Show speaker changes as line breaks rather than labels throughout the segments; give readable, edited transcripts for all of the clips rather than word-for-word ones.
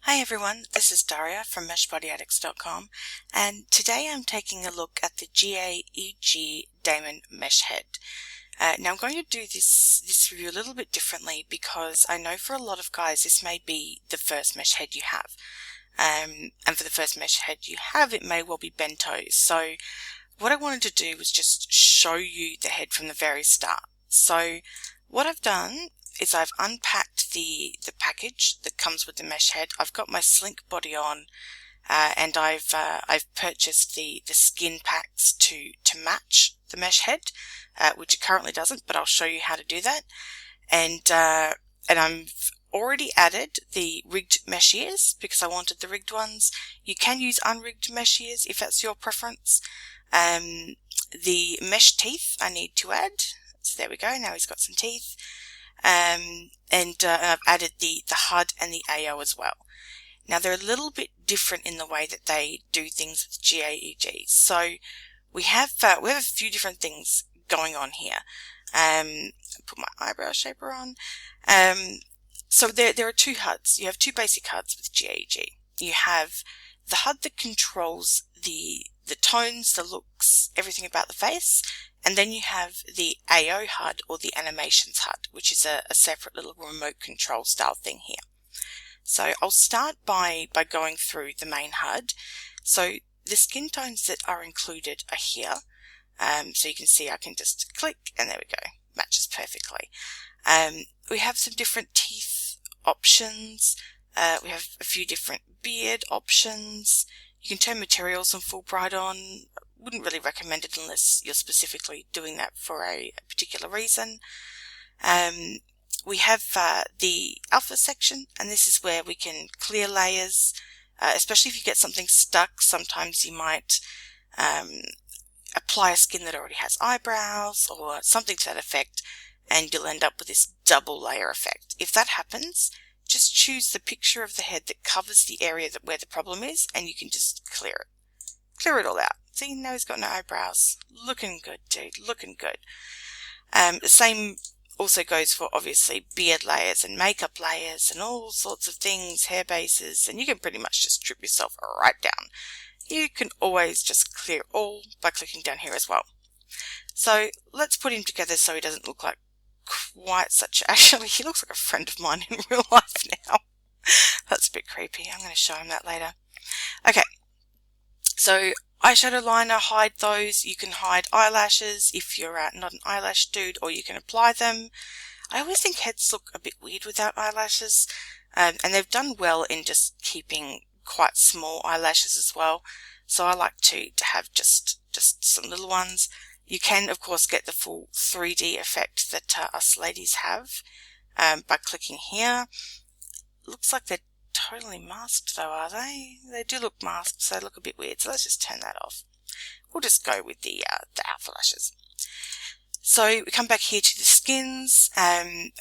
Hi everyone, this is Daria from meshbodyaddicts.com, and today I'm taking a look at the GA.EG Damon mesh head. Now I'm going to do this review a little bit differently because I know for a lot of guys this may be the first mesh head you have. And for the first mesh head you have, it may well be bento. So what I wanted to do was just show you the head from the very start. So what I've done is I've unpacked the package that comes with the mesh head. I've got my slink body on, and I've purchased the skin packs to match the mesh head, which it currently doesn't, but I'll show you how to do that. And I've already added the rigged mesh ears because I wanted the rigged ones. You can use unrigged mesh ears if that's your preference. The mesh teeth I need to add. So there we go. Now he's got some teeth. And I've added the HUD and the AO as well. Now they're a little bit different in the way that they do things with GA.EG. So we have a few different things going on here. Put my eyebrow shaper on. So there are two HUDs. You have two basic HUDs with GA.EG. You have the HUD that controls the tones, the looks, everything about the face. And then you have the AO HUD, or the animations HUD, which is a separate little remote control style thing here. So I'll start by going through the main HUD. So the skin tones that are included are here. So you can see I can just click and there we go. Matches perfectly. We have some different teeth options. We have a few different beard options. You can turn materials and full bright on. Wouldn't really recommend it unless you're specifically doing that for a particular reason. We have the alpha section, and this is where we can clear layers, especially if you get something stuck. Sometimes you might apply a skin that already has eyebrows or something to that effect, and you'll end up with this double layer effect. If that happens, just choose the picture of the head that covers the area where the problem is, and you can just clear it. Clear it all out. See, now he's got no eyebrows. Looking good, dude. Looking good. The same also goes for, obviously, beard layers and makeup layers and all sorts of things, hair bases, and you can pretty much just strip yourself right down. You can always just clear all by clicking down here as well. So let's put him together so he doesn't look like quite such... Actually, he looks like a friend of mine in real life now. That's a bit creepy. I'm going to show him that later. Okay. So eyeshadow liner, hide those. You can hide eyelashes if you're not an eyelash dude, or you can apply them. I always think heads look a bit weird without eyelashes, and they've done well in just keeping quite small eyelashes as well. So I like to have just some little ones. You can, of course, get the full 3D effect that us ladies have by clicking here. Looks like they're totally masked though, are they? They do look masked, so they look a bit weird, so let's just turn that off. We'll just go with the alpha lashes. So we come back here to the skins.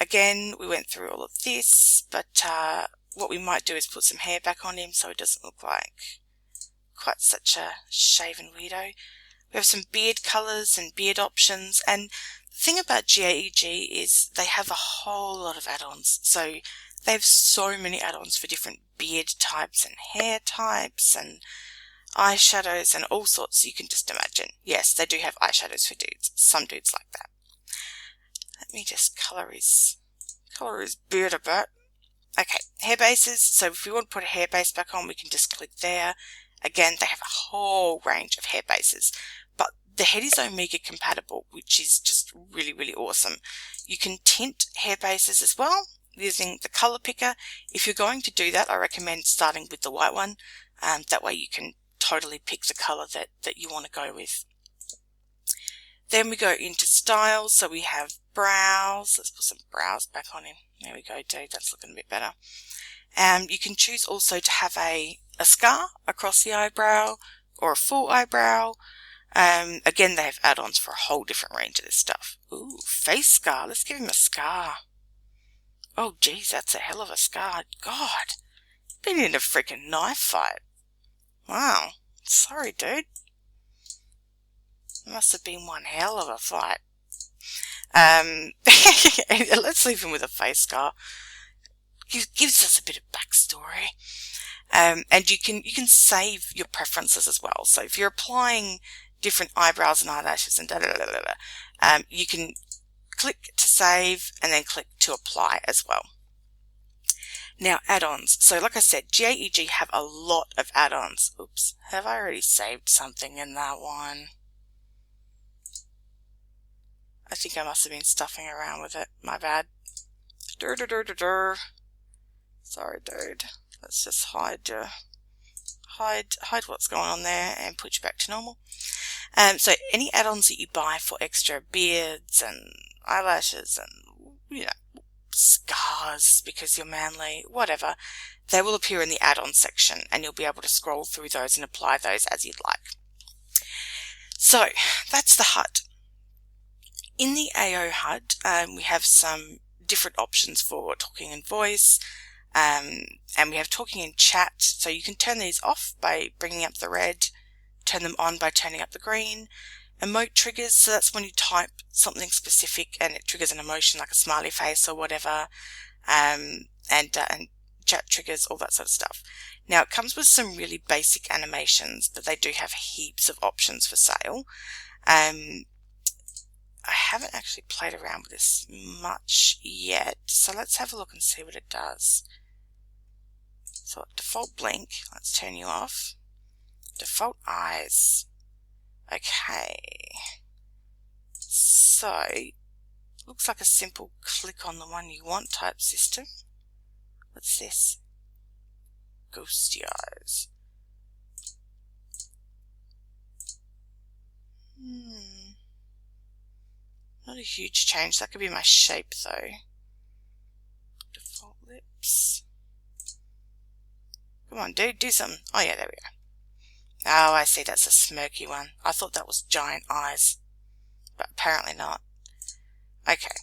Again, we went through all of this, but what we might do is put some hair back on him so it doesn't look like quite such a shaven weirdo. We have some beard colours and beard options, and the thing about GA.EG is they have a whole lot of add-ons. So they have so many add-ons for different beard types and hair types and eyeshadows and all sorts you can just imagine. Yes, they do have eyeshadows for dudes. Some dudes like that. Let me just colour his beard a bit. Okay, hair bases. So if we want to put a hair base back on, we can just click there. Again, they have a whole range of hair bases. But the head is Omega compatible, which is just really, really awesome. You can tint hair bases as well using the color picker. If you're going to do that, I recommend starting with the white one. That way you can totally pick the color that you want to go with. Then we go into styles. So we have brows. Let's put some brows back on him. There we go, dude. That's looking a bit better. You can choose also to have a scar across the eyebrow or a full eyebrow. Again, they have add-ons for a whole different range of this stuff. Ooh, face scar. Let's give him a scar. Oh, geez, that's a hell of a scar. God, been in a freaking knife fight. Wow. Sorry, dude. Must have been one hell of a fight. Let's leave him with a face scar. Gives us a bit of backstory. And you can save your preferences as well. So if you're applying different eyebrows and eyelashes and you can click to save and then click to apply as well. Now add-ons. So like I said, GA.EG have a lot of add-ons. Oops, have I already saved something in that one? I think I must have been stuffing around with it. My bad. Sorry, dude. Let's just hide what's going on there and put you back to normal. So any add-ons that you buy for extra beards and eyelashes and, you know, scars because you're manly, whatever, they will appear in the add-on section and you'll be able to scroll through those and apply those as you'd like. So that's the HUD. In the AO HUD, we have some different options for talking and voice, and we have talking and chat. So you can turn these off by bringing up the red, turn them on by turning up the green. Emote triggers, so that's when you type something specific and it triggers an emotion like a smiley face or whatever, and chat triggers, all that sort of stuff. Now it comes with some really basic animations, but they do have heaps of options for sale. I haven't actually played around with this much yet, so let's have a look and see what it does. So default blink, let's turn you off. Default eyes. Okay. So, looks like a simple click on the one you want type system. What's this? Ghosty eyes. Not a huge change. That could be my shape though. Default lips. Come on, dude, do something. Oh yeah, there we go. Oh, I see, that's a smirky one. I thought that was giant eyes, but apparently not. Okay.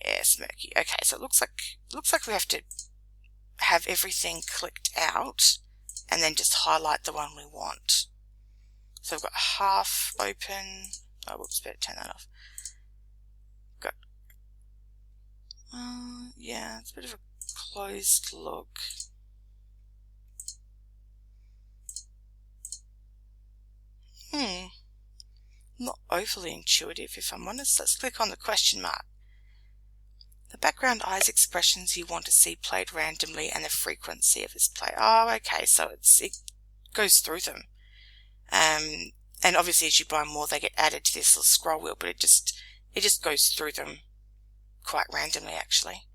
Yeah, smirky. Okay, so it looks like we have to have everything clicked out and then just highlight the one we want. So we've got half open. Oh, whoops, better turn that off. Got. Yeah, it's a bit of a closed look. Not overly intuitive, if I'm honest. Let's click on the question mark. The background eyes expressions you want to see played randomly and the frequency of this play. Oh, okay, so it goes through them. And obviously as you buy more, they get added to this little scroll wheel, but it just goes through them quite randomly, actually.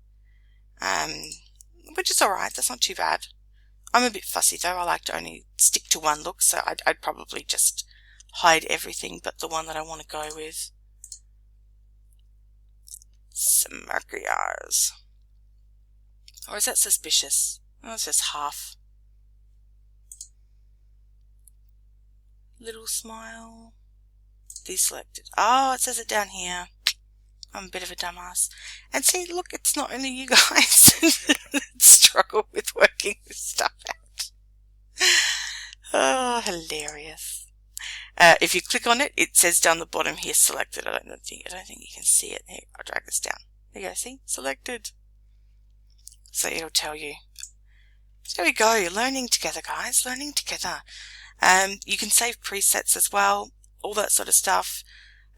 Which is alright, that's not too bad. I'm a bit fussy though, I like to only stick to one look, so I'd probably just hide everything but the one that I want to go with. Smirky eyes. Or is that suspicious? Oh, it's just half. Little smile. Deselected. Oh, it says it down here. I'm a bit of a dumbass. And see, look, it's not only you guys that struggle with working this stuff out. Oh, hilarious. If you click on it, it says down the bottom here, selected. I don't think you can see it. Here, I'll drag this down. There you go, see? Selected. So it'll tell you. There we go. Learning together, guys. Learning together. You can save presets as well. All that sort of stuff.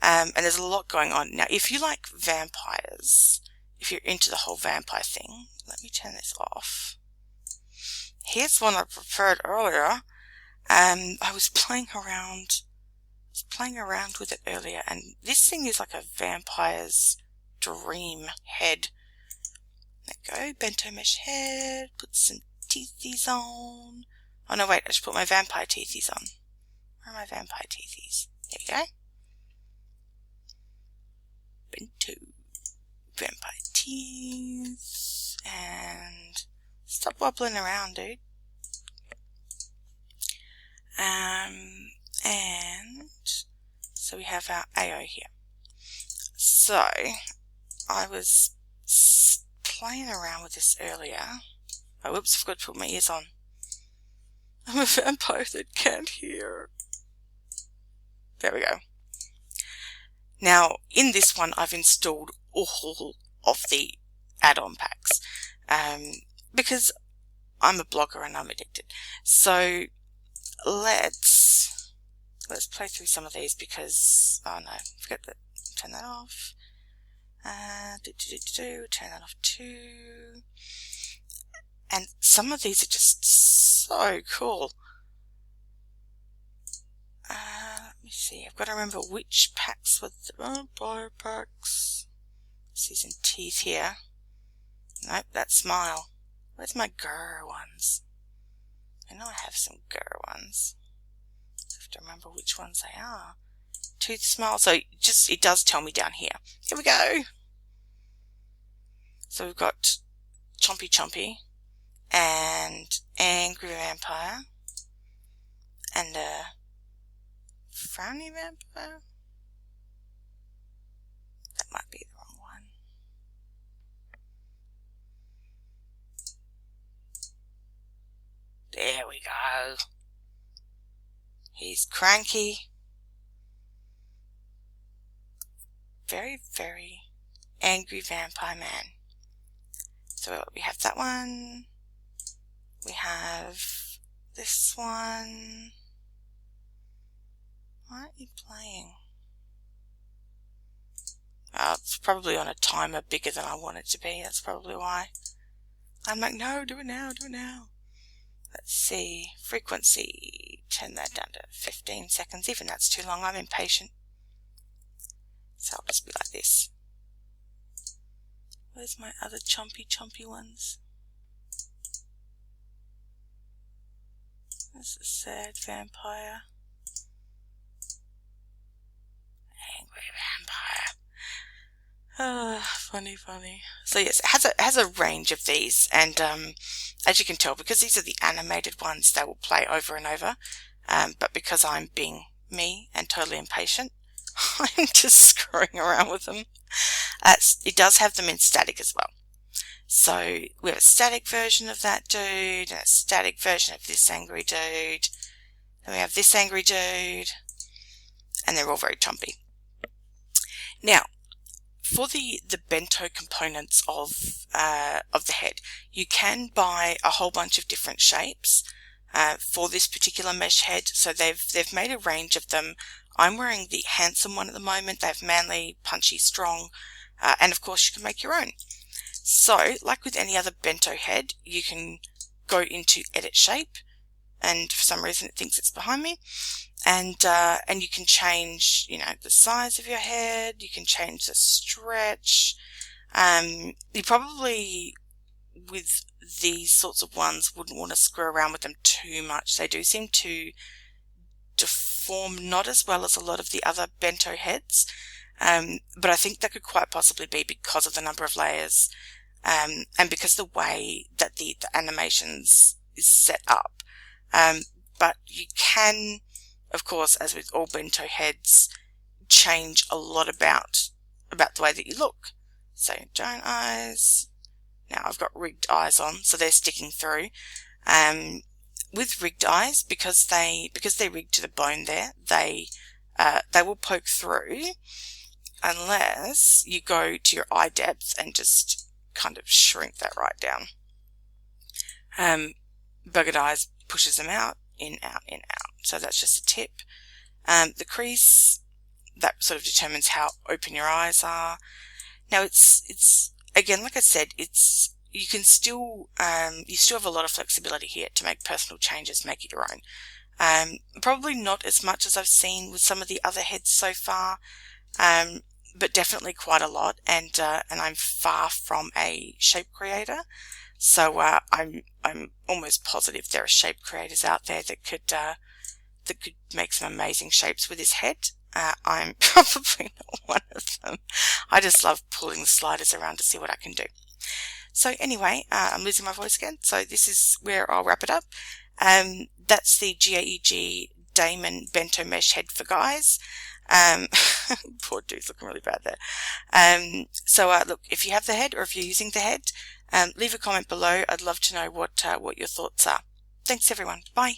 And there's a lot going on. Now, if you like vampires, if you're into the whole vampire thing, let me turn this off. Here's one I preferred earlier. I was playing around with it earlier, and this thing is like a vampire's dream head. There we go, bento mesh head, put some teethies on. Oh no, wait, I should put my vampire teethies on. Where are my vampire teethies? There you go. Bento. Vampire teeth. And stop wobbling around, dude. And so we have our AO here. So I was playing around with this earlier. Oh, whoops, I forgot to put my ears on. I'm a vampire that can't hear. There we go. Now, in this one, I've installed all of the add-on packs because I'm a blogger and I'm addicted. So let's play through some of these because, oh no, forget that, turn that off. Turn that off too. And some of these are just so cool. Let me see, I've got to remember which packs with the bio packs. See some teeth here. Nope, that smile. Where's my grr ones? I know I have some grr ones. I have to remember which ones they are. Tooth smile. So it does tell me down here. Here we go. So we've got Chompy Chompy and Angry Vampire and a Frowny Vampire. That might be the wrong one. There we go. He's cranky. Very, very angry vampire man. So we have that one. We have this one. Why aren't you playing? It's probably on a timer bigger than I want it to be. That's probably why. I'm like, no, do it now, do it now. Let's see. Frequency. Turn that down to 15 seconds. Even that's too long. I'm impatient. So I'll just be like this. Where's my other chompy chompy ones? This is sad vampire. Angry vampire. Funny. So yes, it has a range of these, and as you can tell, because these are the animated ones, they will play over and over. But because I'm being me and totally impatient, I'm just screwing around with them. It does have them in static as well. So we have a static version of that dude, and a static version of this angry dude. Then we have this angry dude, and they're all very chompy. Now, for the bento components of the head, you can buy a whole bunch of different shapes for this particular mesh head. So they've made a range of them. I'm wearing the handsome one at the moment. They have manly, punchy, strong, and of course you can make your own. So, like with any other bento head, you can go into edit shape, and for some reason it thinks it's behind me, and you can change, the size of your head. You can change the stretch. You probably, with these sorts of ones, wouldn't want to screw around with them too much. They do seem to deform not as well as a lot of the other bento heads, but I think that could quite possibly be because of the number of layers, and because the way that the animations is set up. But you can, of course, as with all bento heads, change a lot about the way that you look. So giant eyes. Now I've got rigged eyes on, so they're sticking through. With rigged eyes, because they're rigged to the bone there, they will poke through unless you go to your eye depth and just kind of shrink that right down. Buggered eyes pushes them out, in, out, in, out. So that's just a tip. The crease, that sort of determines how open your eyes are. Now it's again, like I said, you can still, you still have a lot of flexibility here to make personal changes, make it your own. Probably not as much as I've seen with some of the other heads so far, but definitely quite a lot. And I'm far from a shape creator, so I'm almost positive there are shape creators out there that could make some amazing shapes with this head. I'm probably not one of them. I just love pulling the sliders around to see what I can do. So anyway, I'm losing my voice again, so this is where I'll wrap it up. That's the GAEG Damon bento mesh head for guys. Poor dude's looking really bad there. So look, if you have the head or if you're using the head, leave a comment below. I'd love to know what your thoughts are. Thanks everyone. Bye.